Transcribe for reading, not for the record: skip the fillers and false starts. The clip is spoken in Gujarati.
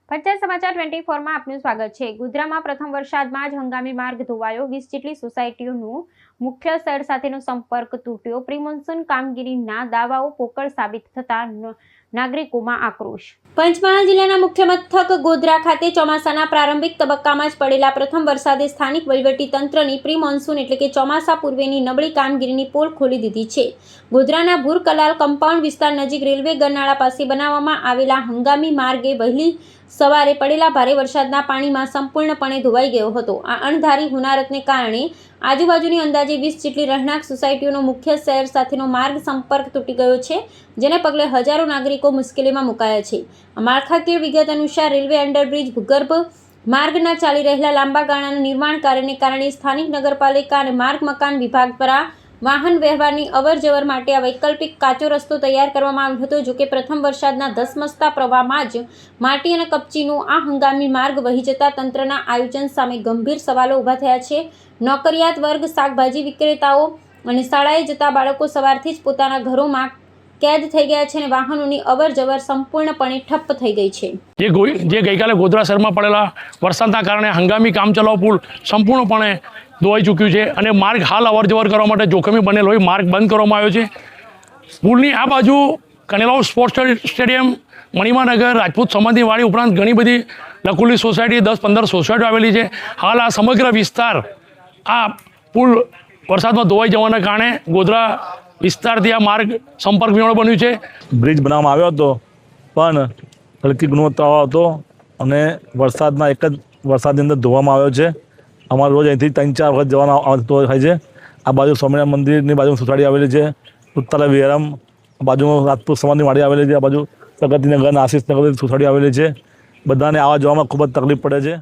પંચાયત સમાચાર 24 માં આપનું સ્વાગત છે। ગોધરામાં પ્રથમ વરસાદમાં જ હંગામી માર્ગ ધોવાયો। 20 જેટલી સોસાયટીઓનું મુખ્ય શહેર સાથેનો સંપર્ક તૂટ્યો। પ્રી મોન્સૂન કામગીરીના દાવાઓ પોકળ સાબિત થતા નાગરિકોમાં આક્રોશ। પંચમહાલ જિલ્લાના મુખ્ય મથક ગોધરા ખાતે ચોમાસાના પ્રારંભિક તબક્કામાં જ પડેલા પ્રથમ વરસાદે સ્થાનિક વહીવટી તંત્રની પ્રી મોન્સૂન એટલે કે ચોમાસા પૂર્વેની નબળી કામગીરીની પોલ ખોલી દીધી છે। ગોધરાના ભૂર કલાલ કમ્પાઉન્ડ વિસ્તાર નજીક રેલવે ગરનાળા પાસે બનાવવામાં આવેલા હંગામી માર્ગે વહેલી સવારે પડેલા ભારે વરસાદના પાણીમાં સંપૂર્ણપણે ધોવાઈ ગયો હતો। આ અણધારી હોનારતને કારણે આજુબાજુની અંદાજે 20 જેટલી રહેણાંક સોસાયટીઓનો મુખ્ય શહેર સાથેનો માર્ગ સંપર્ક તૂટી ગયો છે, જેને પગલે હજારો નાગરિકો મુશ્કેલીમાં મુકાયા છે। માળખાકીય વિગત અનુસાર રેલવે અંડરબ્રિજ ભૂગર્ભ માર્ગના ચાલી રહેલા લાંબા ગાળાના નિર્માણ કાર્યને કારણે સ્થાનિક નગરપાલિકા અને માર્ગ મકાન વિભાગ દ્વારા વાહન વ્યવહારની અવરજવર માટે આ વૈકલ્પિક કાચો રસ્તો તૈયાર કરવામાં આવ્યો હતો। જોકે પ્રથમ વરસાદના ધસમસતા પ્રવાહમાં જ માટી અને કપચીનો આ હંગામી માર્ગ વહી જતા તંત્રના આયોજન સામે ગંભીર સવાલો ઊભા થયા છે। નોકરિયાત વર્ગ, શાકભાજી વિક્રેતાઓ અને શાળાએ જતા બાળકો સવારથી જ પોતાના ઘરોમાં કેદ થઈ ગયા છે અને વાહનોની અવરજવર સંપૂર્ણપણે ઠપ્પ થઈ ગઈ છે। જે ગઈકાલે ગોધરા શહેરમાં પડેલા વરસાદના કારણે હંગામી કામચલાઉ પુલ સંપૂર્ણપણે ધોવાઈ ચૂક્યું છે અને માર્ગ હાલ અવરજવર કરવા માટે જોખમી બનેલો હોય માર્ગ બંધ કરવામાં આવ્યો છે। પુલની આ બાજુ કનેલાવ સ્પોર્ટ્સ સ્ટેડિયમ, મણિમાનગર, રાજપૂત સમાધિવાડી ઉપરાંત ઘણી બધી લકુલી સોસાયટી 10-15 સોસાયટીઓ આવેલી છે। હાલ આ સમગ્ર વિસ્તાર આ પુલ વરસાદમાં ધોવાઈ જવાના કારણે ગોધરા વિસ્તારથી આ માર્ગ સંપર્ક વિહોણો બન્યું છે। બ્રિજ બનાવવામાં આવ્યો હતો પણ હલકી ગુણવત્તાવાળો હતો અને વરસાદના એક જ વરસાદની અંદર ધોવામાં આવ્યો છે। અમારે રોજ અહીંથી 3-4 વખત જવાનો આવતો થાય છે। આ બાજુ સ્વામિનારાયણ મંદિરની બાજુ સોસાયટી આવેલી છે, ઉત્તરા વિહારમ બાજુમાં રાજપૂત સમાજની વાડી આવેલી છે, આ બાજુ પ્રગતિનગર, આશીષનગર સોસાયટી આવેલી છે। બધાને આવવા જવામાં ખૂબ જ તકલીફ પડે છે।